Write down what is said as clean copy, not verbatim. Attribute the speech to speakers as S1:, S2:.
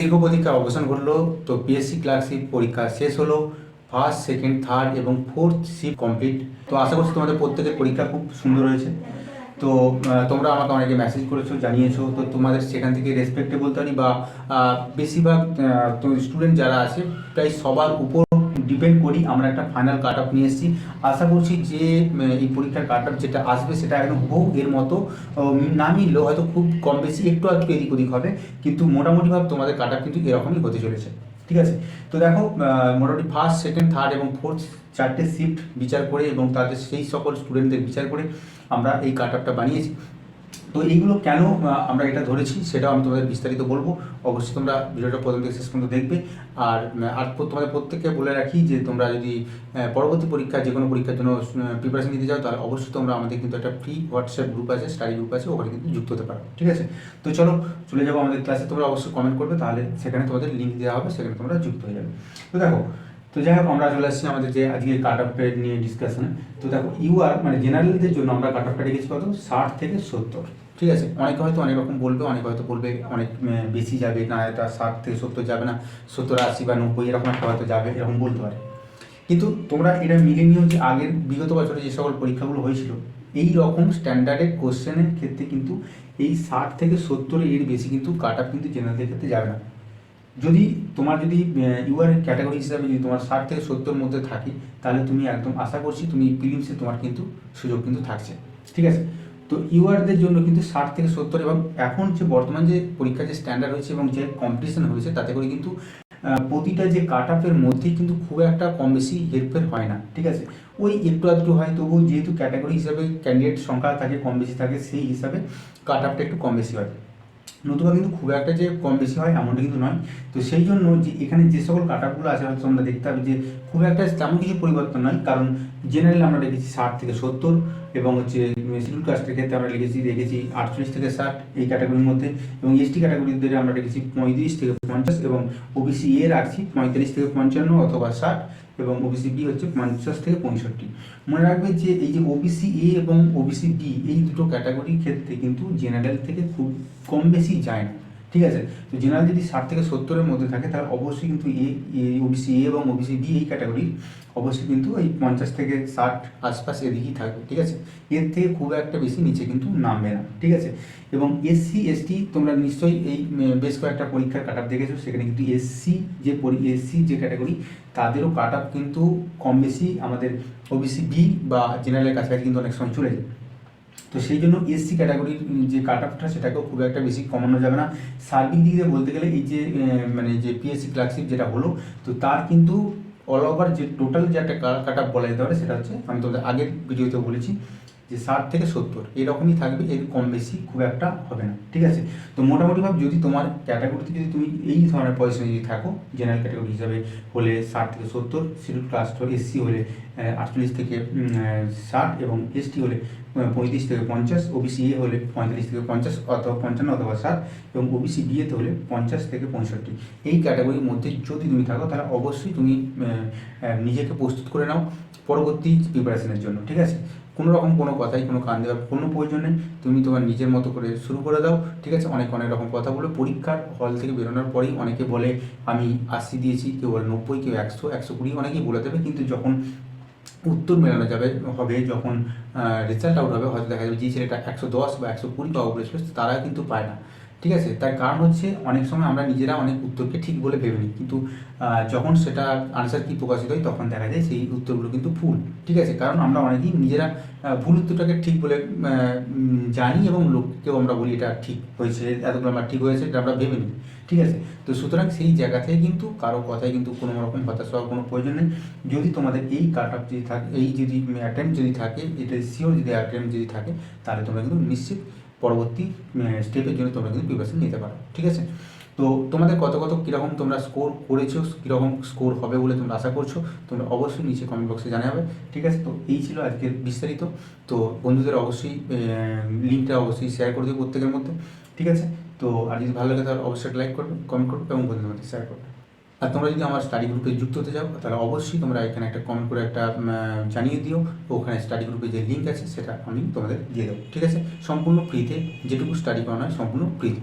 S1: দীর্ঘ প্রতীক্ষার অবসান ঘটলো। তো পিএসসি ক্লার্কশিপ পরীক্ষা শেষ হলো। ফার্স্ট, সেকেন্ড, থার্ড এবং ফোর্থ শিফট কমপ্লিট। তো আশা করছি তোমাদের প্রত্যেকের পরীক্ষা খুব সুন্দর হয়েছে। তো তোমরা আমাকে অনেকে মেসেজ করেছো, জানিয়েছো। তো তোমাদের সেখান থেকে রেসপেক্টে বলতে পারি বা বেশিরভাগ তো স্টুডেন্ট যারা আছে প্রায় সবার উপর ডিপেন্ড করি আমরা একটা ফাইনাল কাট অফ নিয়ে এসেছি। আশা করছি যে এই পরীক্ষার কাট অফ যেটা আসবে সেটা একদম হুবহু এর মতো না মিললেও হয়তো খুব কম বেশি একটু আধটু এদিক ওদিক হবে, কিন্তু মোটামুটিভাবে তোমাদের কাট অফ কিন্তু এরকমই হতে চলেছে। ঠিক আছে, তো দেখো মোটামুটি ফার্স্ট, সেকেন্ড, থার্ড এবং ফোর্থ চারটে শিফট বিচার করে এবং তাদের সেই সকল স্টুডেন্টদের বিচার করে আমরা এই কাট অফটা বানিয়েছি। তো এইগুলো কেন আমরা এটা ধরেছি সেটাও আমি তোমাদের বিস্তারিত বলবো। অবশ্যই তোমরা ভিডিওটা প্রথম থেকে শেষ পর্যন্ত দেখবে। আর তোমাদের প্রত্যেককে বলে রাখি যে তোমরা যদি পরবর্তী পরীক্ষা যে কোনো পরীক্ষার জন্য প্রিপারেশন নিতে যাও তাহলে অবশ্যই তোমরা আমাদের কিন্তু একটা ফ্রি হোয়াটসঅ্যাপ গ্রুপ আছে, স্টাডি গ্রুপ আছে, ওখানে কিন্তু যুক্ত হতে পারো। ঠিক আছে, তো চলো চলে যাবো আমাদের ক্লাসে। তোমরা অবশ্যই কমেন্ট করবে, তাহলে সেখানে তোমাদের লিঙ্ক দেওয়া হবে, সেখানে তোমরা যুক্ত হয়ে যাবে। তো দেখো, তো যাই হোক আমরা চলে আসছি আমাদের যে আজকে কাট অফের নিয়ে ডিসকাশনে। তো দেখো ইউআর মানে জেনারেলদের জন্য আমরা কাট অফটা রেখেছি কত, 60 থেকে 70। ঠিক আছে, অনেকে হয়তো অনেক রকম বলবে, অনেকে হয়তো বলবে অনেক বেশি যাবে, না এটা 60 থেকে 70 যাবে না, 70, 80 বা 90 এরকম একটা হয়তো যাবে, এরকম বলতে পারে। কিন্তু তোমরা এটা মিলে নিও যে আগের বিগত বছরে যে সকল পরীক্ষাগুলো হয়েছিল এই রকম স্ট্যান্ডার্ডের কোশ্চেনের ক্ষেত্রে কিন্তু এই 60 থেকে 70 এর বেশি কিন্তু কাট অফ কিন্তু জেনারেলদের ক্ষেত্রে যাবে না। যদি তোমার যদি ইউআর ক্যাটাগরি হিসাবে যদি তোমার 60 থেকে 70 মধ্যে থাকে, তাহলে তুমি একদম আশা করছি তুমি প্রিলিমসে তোমার কিন্তু সুযোগ কিন্তু থাকছে। ঠিক আছে, তো ইউআরদের জন্য কিন্তু 60 থেকে 70 এবং এখন যে বর্তমান যে পরীক্ষার যে স্ট্যান্ডার্ড হয়েছে এবং যে কম্পিটিশন হয়েছে তাতে করে কিন্তু প্রতিটা যে কাট অফের মধ্যেই কিন্তু খুব একটা কম বেশি হেরফের হয় না। ঠিক আছে, ওই একটু আধটু হয়, তবু যেহেতু ক্যাটাগরি হিসাবে ক্যান্ডিডেট সংখ্যা থাকে, কম বেশি থাকে, সেই হিসাবে কাট অফটা একটু কম বেশি হয়। নতুবা কিন্তু খুব একটা যে কম বেশি হয় এমনটা কিন্তু নয়। তো সেই জন্য যে এখানে যে সকল কাট অফগুলো আছে হয়তো আমরা দেখতে হবে যে খুব একটা তেমন কিছু পরিবর্তন নয়, কারণ জেনারেল আমরা রেখেছি 60 থেকে 70 এবং হচ্ছে শিডিউল কাস্টের ক্ষেত্রে আমরা রেখেছি 48 থেকে 60 এই ক্যাটাগরির মধ্যে, এবং এসটি ক্যাটাগরিদের আমরা রেখেছি 35 থেকে 50 এবং ওবিসি এ রাখছি 45 থেকে 55 অথবা 60 এবং ওবিসি বি হচ্ছে 50 থেকে 65। মনে রাখবে যে এই যে ওবিসি এ এবং ওবিসি বি এই দুটো ক্যাটাগরির ক্ষেত্রে কিন্তু জেনারেল থেকে খুব কম বেশি যায় না। ঠিক আছে, তো জেনারেল যদি 60 থেকে 70-এর মধ্যে থাকে তাহলে অবশ্যই কিন্তু ওবিসি এ এবং ওবিসি বি এই ক্যাটাগরি অবশ্যই কিন্তু এই 50 থেকে 60 আশপাশ এদিকেই থাকবে। ঠিক আছে, এর থেকে খুব একটা বেশি নিচে কিন্তু নামবে না। ঠিক আছে, এবং এসসি এসটি তোমরা নিশ্চয়ই এই বেশ কয়েকটা পরীক্ষার কাট অফ দেখেছো, সেখানে কিন্তু এসসি যে ক্যাটাগরি তাদেরও কাট অফ কিন্তু কম বেশি আমাদের ওবিসি বি বা জেনারেলের কাছাকাছি কিন্তু অনেক সময় চলে যায়। তো সেই জন্য এসসি ক্যাটাগরির যে কাট অফটা সেটাকেও খুব একটা বেশি কমানো যাবে না। সার্বিক দিক দিয়ে বলতে গেলে এই যে মানে যে পিএসসি ক্লার্কশিপ যেটা হলো, তো তার কিন্তু অল ওভার যে টোটাল যে একটা কাট অফ বলা যেতে পারে সেটা হচ্ছে, আমি তোমাদের আগের ভিডিওতেও বলেছি যে 60 থেকে 70 এরকমই থাকবে, এর কম বেশি খুব একটা হবে না। ঠিক আছে, তো মোটামুটিভাবে যদি তোমার ক্যাটাগরিতে যদি তুমি এই ধরনের পজিশনে যদি থাকো, জেনারেল ক্যাটাগরি হিসাবে হলে 60 থেকে 70, শিডিউল কাস্ট এসসি হলে 48 থেকে 60 এবং এসটি হলে 35 থেকে 50, ওবিসি এ হলে 45 থেকে 50 অথবা 55 অথবা 60 এবং ওবিসি বি এতে হলে 50 থেকে 65। এই ক্যাটাগরির মধ্যে যদি তুমি থাকো তাহলে অবশ্যই তুমি নিজেকে প্রস্তুত করে নাও পরবর্তী প্রিপারেশনের জন্য। ঠিক আছে, কোনো রকম কোনো কথাই কোনো কান দেওয়ার কোনো প্রয়োজন নেই, তুমি তোমার নিজের মতো করে শুরু করে দাও। ঠিক আছে, অনেক রকম কথা বলে পরীক্ষার হল থেকে বেরোনোর পরেই অনেকে বলে আমি 80 দিয়েছি, কেউ বলে 90, কেউ 100, 120 অনেকেই বলে দেবে, কিন্তু যখন উত্তর মেলানো হবে, যখন রেজাল্ট আউট হবে, হয়তো দেখা যাবে যে ছেলেটা 110 বা 120 পাওয়া বলেছিল তারা কিন্তু পায় না। ঠিক আছে, তার কারণ হচ্ছে অনেক সময় আমরা নিজেরা অনেক উত্তরকে ঠিক বলে ভেবে নিই, কিন্তু যখন সেটা আনসার কি প্রকাশিত হয় তখন দেখা যায় সেই উত্তরগুলো কিন্তু ভুল। ঠিক আছে, কারণ আমরা অনেকেই নিজেরা ভুল উত্তরটাকে ঠিক বলে জানি এবং লোককেও আমরা বলি এটা ঠিক হয়েছে, এতগুলো আমরা ঠিক হয়েছে এটা আমরা ভেবে নিই। ঠিক আছে, তো সুতরাং সেই জায়গা থেকে কিন্তু কারো কথায় কিন্তু কোনো রকম হতাশ হওয়ার কোনো প্রয়োজন নেই। যদি তোমাদের এই কাট অফ যদি থাকে, এই যদি অ্যাটেম্প যদি থাকে, এটা শিওর যদি অ্যাটেম্প যদি থাকে, তাহলে তোমরা কিন্তু নিশ্চিত পরবর্তী স্টেপের জন্য তোমরা কিন্তু প্রিপারেশন নিতে পারো। ঠিক আছে, তো তোমাদের কত কীরকম তোমরা স্কোর করেছো, কীরকম স্কোর হবে বলে তোমরা আশা করছো, তোমরা অবশ্যই নিচে কমেন্ট বক্সে জানাবে। ঠিক আছে, তো এই ছিল আজকের বিস্তারিত। তো বন্ধুদের অবশ্যই লিঙ্কটা অবশ্যই শেয়ার করে দেবে প্রত্যেকের মধ্যে। ঠিক আছে, তো আর যদি ভালো লাগে তাহলে অবশ্যই লাইক করবে, কমেন্ট করবে এবং বন্ধুদের মধ্যে শেয়ার করবে। আর তোমরা যদি আমার স্টাডি গ্রুপে যুক্ত হতে চাও তাহলে অবশ্যই তোমরা এখানে একটা কমেন্ট করে একটা জানিয়ে দিও, ওখানে স্টাডি গ্রুপে যে লিঙ্ক আছে সেটা আমি তোমাদের দিয়ে দেবো। ঠিক আছে, সম্পূর্ণ ফ্রিতে, যেটুকু স্টাডি করানো হয় সম্পূর্ণ ফ্রিতে।